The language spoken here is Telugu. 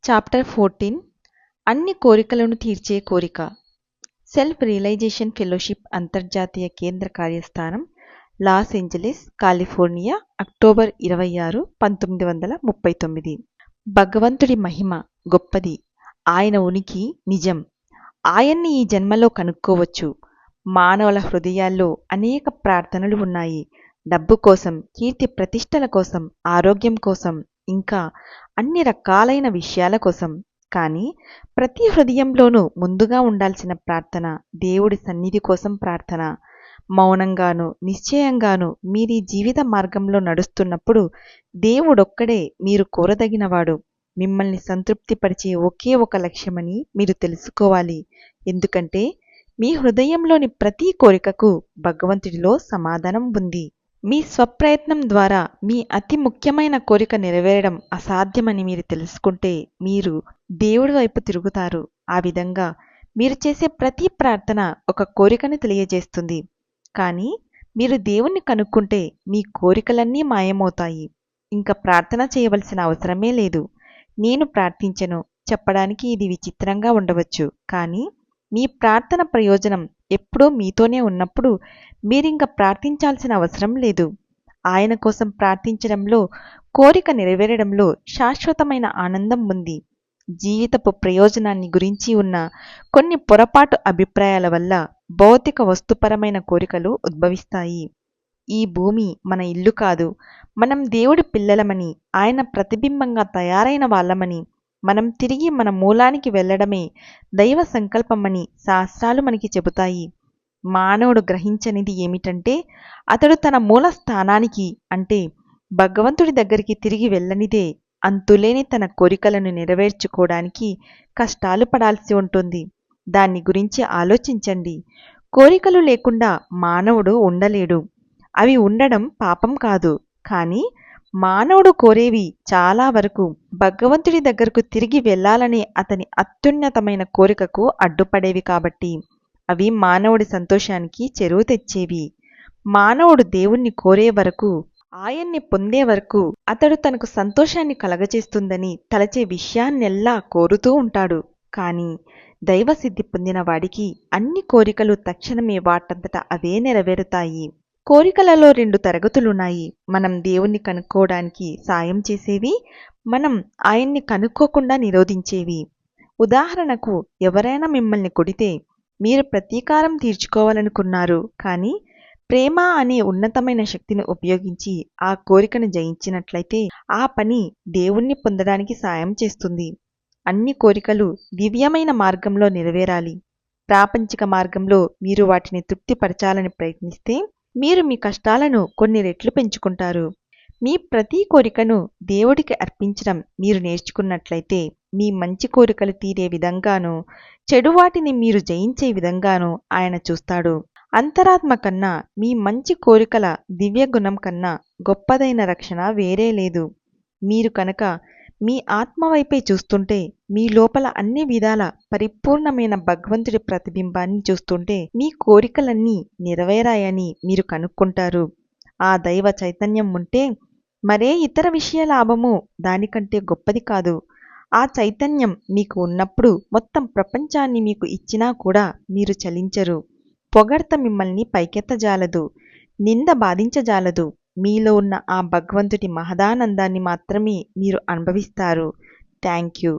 చాప్టర్ 14 అన్ని కోరికలను తీర్చే కోరిక సెల్ఫ్ రియలైజేషన్ ఫెలోషిప్ అంతర్జాతీయ కేంద్ర కార్యస్థానం లాస్ ఏంజలీస్ కాలిఫోర్నియా అక్టోబర్ 26, 1939 భగవంతుడి మహిమ గొప్పది. ఆయన ఉనికి నిజం. ఆయన్ని ఈ జన్మలో కనుక్కోవచ్చు. మానవుల హృదయాల్లో అనేక ప్రార్థనలు ఉన్నాయి. డబ్బు కోసం, కీర్తి ప్రతిష్టల కోసం, ఆరోగ్యం కోసం, ఇంకా అన్ని రకాలైన విషయాల కోసం. కానీ ప్రతి హృదయంలోనూ ముందుగా ఉండాల్సిన ప్రార్థన దేవుడి సన్నిధి కోసం ప్రార్థన. మౌనంగాను నిశ్చయంగాను మీరీ జీవిత మార్గంలో నడుస్తున్నప్పుడు దేవుడొక్కడే మీరు కోరదగినవాడు. మిమ్మల్ని సంతృప్తిపరిచే ఒకే ఒక లక్ష్యమని మీరు తెలుసుకోవాలి. ఎందుకంటే మీ హృదయంలోని ప్రతి కోరికకు భగవంతుడిలో సమాధానం ఉంది. మీ స్వప్రయత్నం ద్వారా మీ అతి ముఖ్యమైన కోరిక నెరవేరడం అసాధ్యమని మీరు తెలుసుకుంటే మీరు దేవుడి వైపు తిరుగుతారు. ఆ విధంగా మీరు చేసే ప్రతి ప్రార్థన ఒక కోరికను తెలియజేస్తుంది. కానీ మీరు దేవుణ్ణి కనుక్కుంటే మీ కోరికలన్నీ మాయమవుతాయి. ఇంకా ప్రార్థన చేయవలసిన అవసరమే లేదు. నేను ప్రార్థించను చెప్పడానికి ఇది విచిత్రంగా ఉండవచ్చు. కానీ మీ ప్రార్థన ప్రయోజనం ఎప్పుడూ మీతోనే ఉన్నప్పుడు మీరింక ప్రార్థించాల్సిన అవసరం లేదు. ఆయన కోసం ప్రార్థించడంలో, కోరిక నెరవేరడంలో శాశ్వతమైన ఆనందం ఉంది. జీవితపు ప్రయోజనాన్ని గురించి ఉన్న కొన్ని పొరపాటు అభిప్రాయాల వల్ల భౌతిక వస్తుపరమైన కోరికలు ఉద్భవిస్తాయి. ఈ భూమి మన ఇల్లు కాదు. మనం దేవుడి పిల్లలమని, ఆయన ప్రతిబింబంగా తయారైన వాళ్ళమని, మనం తిరిగి మన మూలానికి వెళ్లడమే దైవ సంకల్పమని శాస్త్రాలు మనకి చెబుతాయి. మానవుడు గ్రహించనిది ఏమిటంటే అతడు తన మూల స్థానానికి అంటే భగవంతుడి దగ్గరికి తిరిగి వెళ్ళనిదే అంతులేని తన కోరికలను నెరవేర్చుకోవడానికి కష్టాలు పడాల్సి ఉంటుంది. దాన్ని గురించి ఆలోచించండి. కోరికలు లేకుండా మానవుడు ఉండలేడు. అవి ఉండడం పాపం కాదు. కానీ మానవుడు కోరేవి చాలా వరకు భగవంతుడి దగ్గరకు తిరిగి వెళ్ళాలనే అతని అత్యున్నతమైన కోరికకు అడ్డుపడేవి కాబట్టి అవి మానవుడి సంతోషానికి చెరువు తెచ్చేవి. మానవుడు దేవుణ్ణి కోరే వరకు, ఆయన్ని పొందే వరకు అతడు తనకు సంతోషాన్ని కలగచేస్తుందని తలచే విషయాన్నెల్లా కోరుతూ ఉంటాడు. కానీ దైవసిద్ధి పొందిన వాడికి అన్ని కోరికలు తక్షణమే వాటంతట అవే నెరవేరుతాయి. కోరికలలో 2 తరగతులున్నాయి. మనం దేవుణ్ణి కనుక్కోవడానికి సాయం చేసేవి, మనం ఆయన్ని కనుక్కోకుండా నిరోధించేవి. ఉదాహరణకు, ఎవరైనా మిమ్మల్ని కొడితే మీరు ప్రతీకారం తీర్చుకోవాలనుకున్నారు. కానీ ప్రేమ అనే ఉన్నతమైన శక్తిని ఉపయోగించి ఆ కోరికను జయించినట్లయితే ఆ పని దేవుణ్ణి పొందడానికి సాయం చేస్తుంది. అన్ని కోరికలు దివ్యమైన మార్గంలో నెరవేరాలి. ప్రాపంచిక మార్గంలో మీరు వాటిని తృప్తిపరచాలని ప్రయత్నిస్తే మీరు మీ కష్టాలను కొన్ని రెట్లు పెంచుకుంటారు. మీ ప్రతి కోరికను దేవుడికి అర్పించడం మీరు నేర్చుకున్నట్లయితే మీ మంచి కోరికలు తీరే విధంగానూ, చెడు వాటిని మీరు జయించే విధంగానూ ఆయన చూస్తాడు. అంతరాత్మ కన్నా మీ మంచి కోరికల దివ్య గుణం కన్నా గొప్పదైన రక్షణ వేరే లేదు. మీరు కనుక మీ ఆత్మ వైపే చూస్తుంటే, మీ లోపల అన్ని విధాల పరిపూర్ణమైన భగవంతుడి ప్రతిబింబాన్ని చూస్తుంటే మీ కోరికలన్నీ నెరవేరాయని మీరు కనుక్కుంటారు. ఆ దైవ చైతన్యం ఉంటే మరే ఇతర విషయ లాభము దానికంటే గొప్పది కాదు. ఆ చైతన్యం మీకు ఉన్నప్పుడు మొత్తం ప్రపంచాన్ని మీకు ఇచ్చినా కూడా మీరు చలించరు. పొగడ్త మిమ్మల్ని పైకెత్తజాలదు, నింద బాధించజాలదు. మీలో ఉన్న ఆ భగవంతుడి మహదానందాన్ని మాత్రమే మీరు అనుభవిస్తారు. Thank you.